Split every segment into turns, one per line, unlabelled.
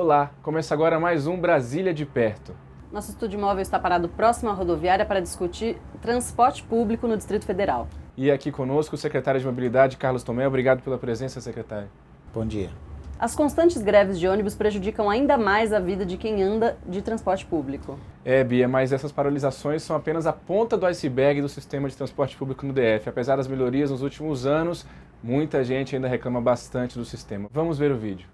Olá, começa agora mais um Brasília de Perto.
Nosso estúdio móvel está parado próximo à rodoviária para discutir transporte público no Distrito Federal.
E aqui conosco o secretário de Mobilidade, Carlos Tomé. Obrigado pela presença, secretário.
Bom dia.
As constantes greves de ônibus prejudicam ainda mais a vida de quem anda de transporte público.
Bia, mas essas paralisações são apenas a ponta do iceberg do sistema de transporte público no DF. Apesar das melhorias nos últimos anos, muita gente ainda reclama bastante do sistema. Vamos ver o vídeo.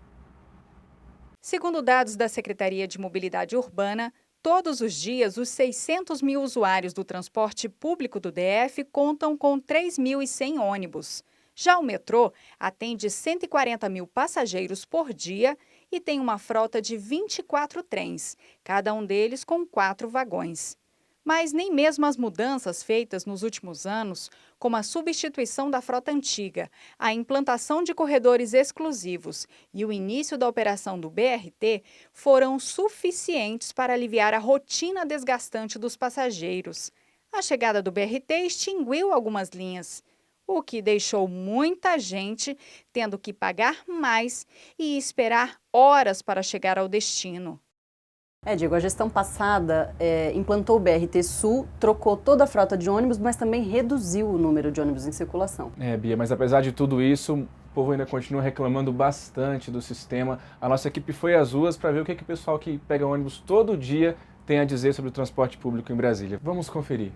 Segundo dados da Secretaria de Mobilidade Urbana, todos os dias os 600 mil usuários do transporte público do DF contam com 3.100 ônibus. Já o metrô atende 140 mil passageiros por dia e tem uma frota de 24 trens, cada um deles com 4 vagões. Mas nem mesmo as mudanças feitas nos últimos anos, como a substituição da frota antiga, a implantação de corredores exclusivos e o início da operação do BRT, foram suficientes para aliviar a rotina desgastante dos passageiros. A chegada do BRT extinguiu algumas linhas, o que deixou muita gente tendo que pagar mais e esperar horas para chegar ao destino.
Diego, a gestão passada implantou o BRT Sul, trocou toda a frota de ônibus, mas também reduziu o número de ônibus em circulação.
Bia, mas apesar de tudo isso, o povo ainda continua reclamando bastante do sistema. A nossa equipe foi às ruas para ver o que o pessoal que pega ônibus todo dia tem a dizer sobre o transporte público em Brasília. Vamos conferir.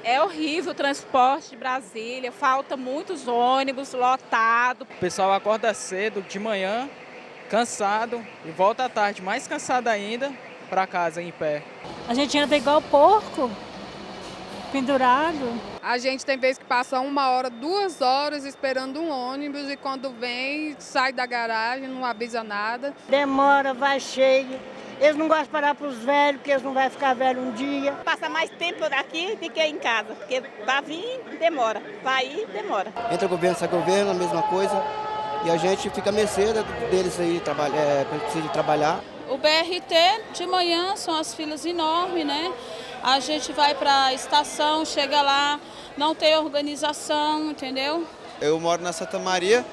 É horrível o transporte de Brasília, falta muitos ônibus, lotado.
O pessoal acorda cedo, de manhã, cansado, e volta à tarde, mais cansado ainda, para casa em pé.
A gente anda igual porco, pendurado.
A gente tem vezes que passa 1 hora, 2 horas esperando um ônibus e quando vem, sai da garagem, não avisa nada.
Demora, vai cheio. Eles não gostam de parar para os velhos, porque eles não vão ficar velhos um dia.
Passa mais tempo aqui do que em casa, porque para vir demora, para ir demora.
Entra governo, sai governo, a mesma coisa. E a gente fica à mercê deles aí, precisa trabalhar.
O BRT de manhã são as filas enormes, né? A gente vai para a estação, chega lá, não tem organização, entendeu?
Eu moro na Santa Maria,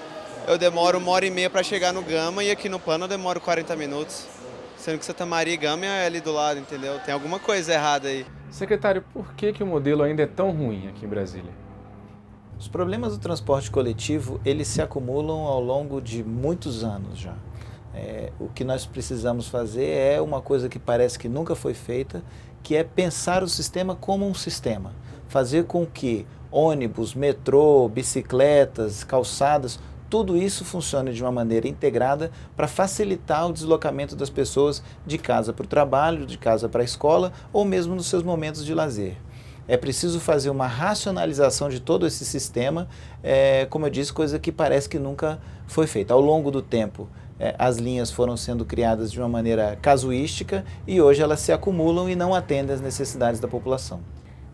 eu demoro 1h30 para chegar no Gama e aqui no Pano eu demoro 40 minutos. Sendo que Santa Maria e Gama é ali do lado, entendeu? Tem alguma coisa errada aí.
Secretário, por que o modelo ainda é tão ruim aqui em Brasília?
Os problemas do transporte coletivo, eles se acumulam ao longo de muitos anos já. O que nós precisamos fazer é uma coisa que parece que nunca foi feita, que é pensar o sistema como um sistema. Fazer com que ônibus, metrô, bicicletas, calçadas, tudo isso funcione de uma maneira integrada para facilitar o deslocamento das pessoas de casa para o trabalho, de casa para a escola ou mesmo nos seus momentos de lazer. É preciso fazer uma racionalização de todo esse sistema, como eu disse, coisa que parece que nunca foi feita. Ao longo do tempo, as linhas foram sendo criadas de uma maneira casuística e hoje elas se acumulam e não atendem às necessidades da população.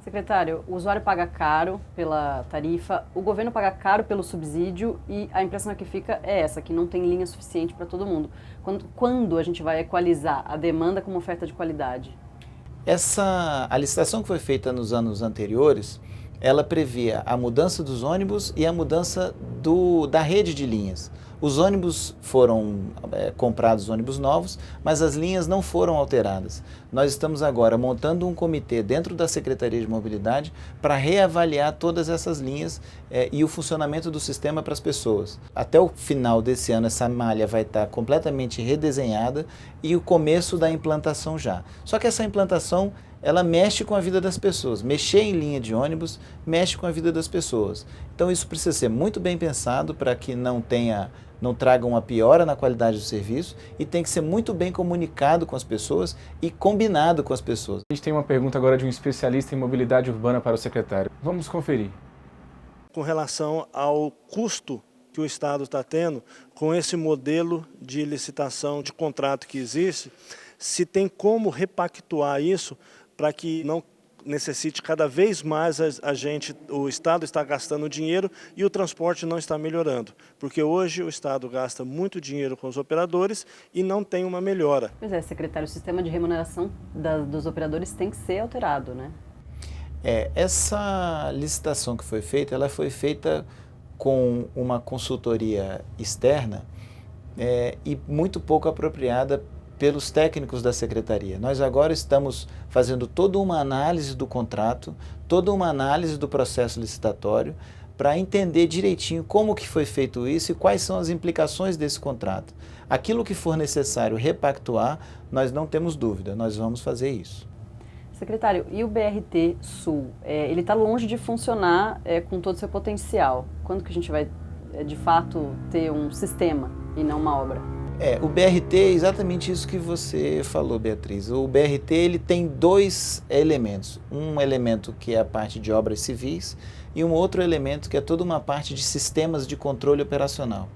Secretário, o usuário paga caro pela tarifa, o governo paga caro pelo subsídio e a impressão que fica é essa, que não tem linha suficiente para todo mundo. Quando a gente vai equalizar a demanda com uma oferta de qualidade?
A licitação que foi feita nos anos anteriores, ela previa a mudança dos ônibus e a mudança da rede de linhas. Os ônibus foram comprados, ônibus novos, mas as linhas não foram alteradas. Nós estamos agora montando um comitê dentro da Secretaria de Mobilidade para reavaliar todas essas linhas e o funcionamento do sistema para as pessoas. Até o final desse ano essa malha vai estar completamente redesenhada e o começo da implantação já. Só que essa implantação ela mexe com a vida das pessoas. Mexer em linha de ônibus mexe com a vida das pessoas. Então isso precisa ser muito bem pensado para que não traga uma piora na qualidade do serviço e tem que ser muito bem comunicado com as pessoas e combinado com as pessoas.
A gente tem uma pergunta agora de um especialista em mobilidade urbana para o secretário. Vamos conferir.
Com relação ao custo que o Estado está tendo com esse modelo de licitação, de contrato que existe, se tem como repactuar isso para que não necessite cada vez mais o Estado está gastando dinheiro e o transporte não está melhorando. Porque hoje o Estado gasta muito dinheiro com os operadores e não tem uma melhora.
Pois é, secretário, o sistema de remuneração dos operadores tem que ser alterado, né?
Essa licitação que foi feita, ela foi feita com uma consultoria externa e muito pouco apropriada pelos técnicos da Secretaria. Nós agora estamos fazendo toda uma análise do contrato, toda uma análise do processo licitatório, para entender direitinho como que foi feito isso e quais são as implicações desse contrato. Aquilo que for necessário repactuar, nós não temos dúvida, nós vamos fazer isso.
Secretário, e o BRT Sul? Ele está longe de funcionar com todo o seu potencial. Quando que a gente vai, de fato, ter um sistema e não uma obra?
O BRT é exatamente isso que você falou, Beatriz. O BRT ele tem dois elementos. Um elemento que é a parte de obras civis e um outro elemento que é toda uma parte de sistemas de controle operacional.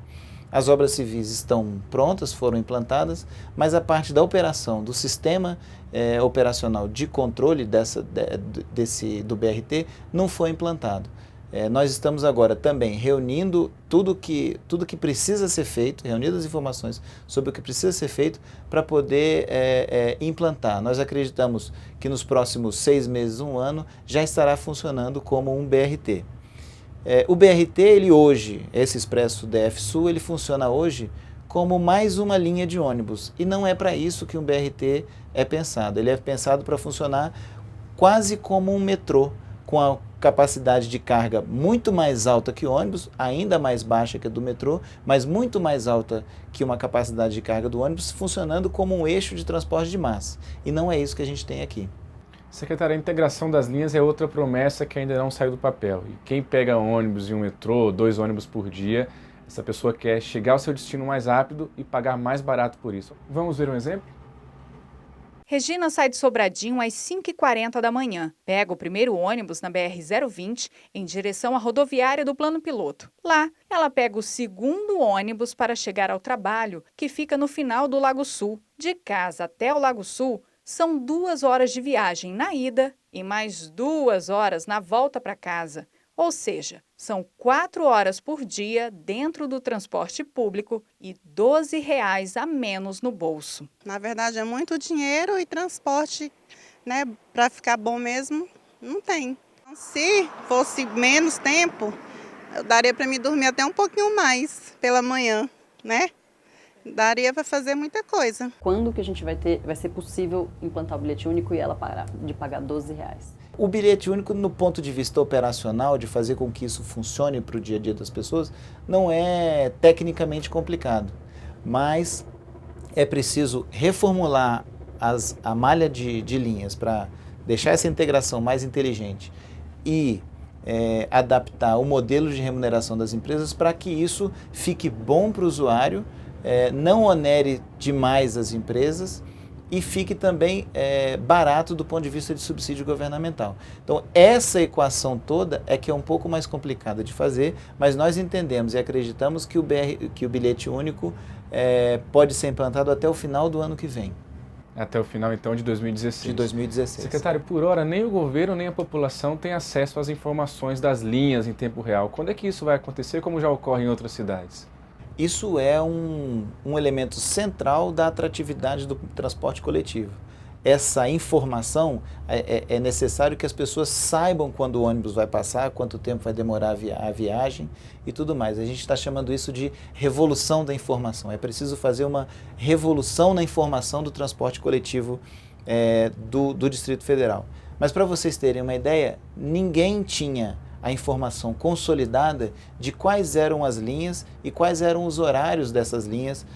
As obras civis estão prontas, foram implantadas, mas a parte da operação, do sistema operacional de controle do BRT não foi implantado. Nós estamos agora também reunindo tudo que precisa ser feito, reunindo as informações sobre o que precisa ser feito para poder implantar. Nós acreditamos que nos próximos 6 meses, 1 ano, já estará funcionando como um BRT. O BRT, ele hoje, esse Expresso DF Sul, ele funciona hoje como mais uma linha de ônibus. E não é para isso que um BRT é pensado. Ele é pensado para funcionar quase como um metrô, com a capacidade de carga muito mais alta que o ônibus, ainda mais baixa que a do metrô, mas muito mais alta que uma capacidade de carga do ônibus, funcionando como um eixo de transporte de massa. E não é isso que a gente tem aqui.
Secretário, a integração das linhas é outra promessa que ainda não saiu do papel. E quem pega ônibus e um metrô, 2 ônibus por dia, essa pessoa quer chegar ao seu destino mais rápido e pagar mais barato por isso. Vamos ver um exemplo?
Regina sai de Sobradinho às 5h40 da manhã. Pega o primeiro ônibus na BR-020 em direção à rodoviária do Plano Piloto. Lá, ela pega o segundo ônibus para chegar ao trabalho, que fica no final do Lago Sul. De casa até o Lago Sul, são 2 horas de viagem na ida e mais 2 horas na volta para casa. Ou seja, são 4 horas por dia dentro do transporte público e R$ 12 a menos no bolso.
Na verdade, é muito dinheiro e transporte, né, para ficar bom mesmo, não tem. Se fosse menos tempo, eu daria para me dormir até um pouquinho mais pela manhã, né? Daria para fazer muita coisa.
Quando que a gente vai ser possível implantar o bilhete único e ela parar de pagar R$ 12?
O bilhete único, no ponto de vista operacional, de fazer com que isso funcione para o dia a dia das pessoas, não é tecnicamente complicado, mas é preciso reformular a malha de linhas para deixar essa integração mais inteligente e adaptar o modelo de remuneração das empresas para que isso fique bom para o usuário, não onere demais as empresas e fique também barato do ponto de vista de subsídio governamental. Então, essa equação toda é que é um pouco mais complicada de fazer, mas nós entendemos e acreditamos que o bilhete único pode ser implantado até o final do ano que vem.
Até o final, então, de 2016.
De 2016.
Secretário, por hora, nem o governo nem a população têm acesso às informações das linhas em tempo real. Quando é que isso vai acontecer, como já ocorre em outras cidades?
Isso é um elemento central da atratividade do transporte coletivo. Essa informação, é necessário que as pessoas saibam quando o ônibus vai passar, quanto tempo vai demorar a viagem e tudo mais. A gente está chamando isso de revolução da informação. É preciso fazer uma revolução na informação do transporte coletivo do Distrito Federal. Mas para vocês terem uma ideia, ninguém tinha a informação consolidada de quais eram as linhas e quais eram os horários dessas linhas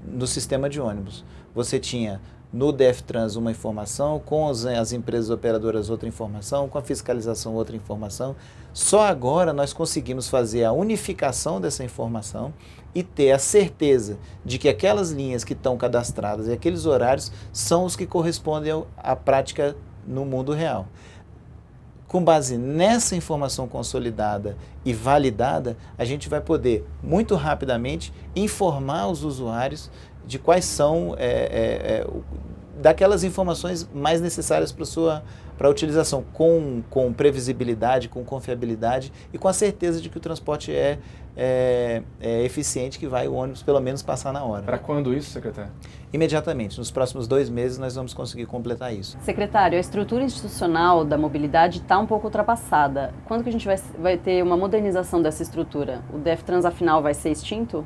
no sistema de ônibus. Você tinha no DFTrans uma informação, com as empresas operadoras outra informação, com a fiscalização outra informação. Só agora nós conseguimos fazer a unificação dessa informação e ter a certeza de que aquelas linhas que estão cadastradas e aqueles horários são os que correspondem à prática no mundo real. Com base nessa informação consolidada e validada, a gente vai poder, muito rapidamente, informar os usuários de quais são daquelas informações mais necessárias para a utilização, com previsibilidade, com confiabilidade e com a certeza de que o transporte é eficiente, que vai o ônibus pelo menos passar na hora.
Para quando isso, secretário?
Imediatamente. Nos próximos 2 meses nós vamos conseguir completar isso.
Secretário, a estrutura institucional da mobilidade está um pouco ultrapassada. Quando que a gente vai ter uma modernização dessa estrutura? O DFTrans, afinal, vai ser extinto?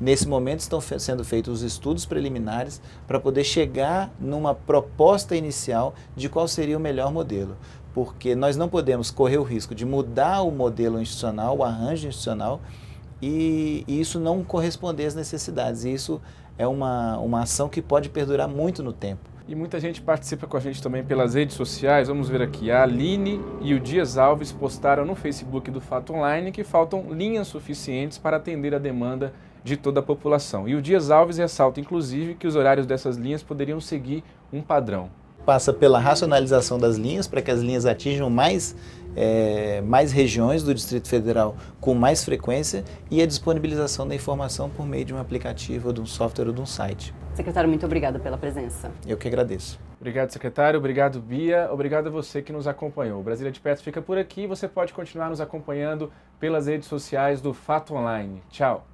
Nesse momento estão sendo feitos os estudos preliminares para poder chegar numa proposta inicial de qual seria o melhor modelo. Porque nós não podemos correr o risco de mudar o modelo institucional, o arranjo institucional, e isso não corresponder às necessidades. E isso é uma ação que pode perdurar muito no tempo.
E muita gente participa com a gente também pelas redes sociais. Vamos ver aqui, a Aline e o Dias Alves postaram no Facebook do Fato Online que faltam linhas suficientes para atender a demanda de toda a população. E o Dias Alves ressalta, inclusive, que os horários dessas linhas poderiam seguir um padrão.
Passa pela racionalização das linhas, para que as linhas atinjam mais regiões do Distrito Federal com mais frequência, e a disponibilização da informação por meio de um aplicativo, ou de um software ou de um site.
Secretário, muito obrigada pela presença.
Eu que agradeço.
Obrigado, secretário. Obrigado, Bia. Obrigado a você que nos acompanhou. O Brasília de Perto fica por aqui. Você pode continuar nos acompanhando pelas redes sociais do Fato Online. Tchau.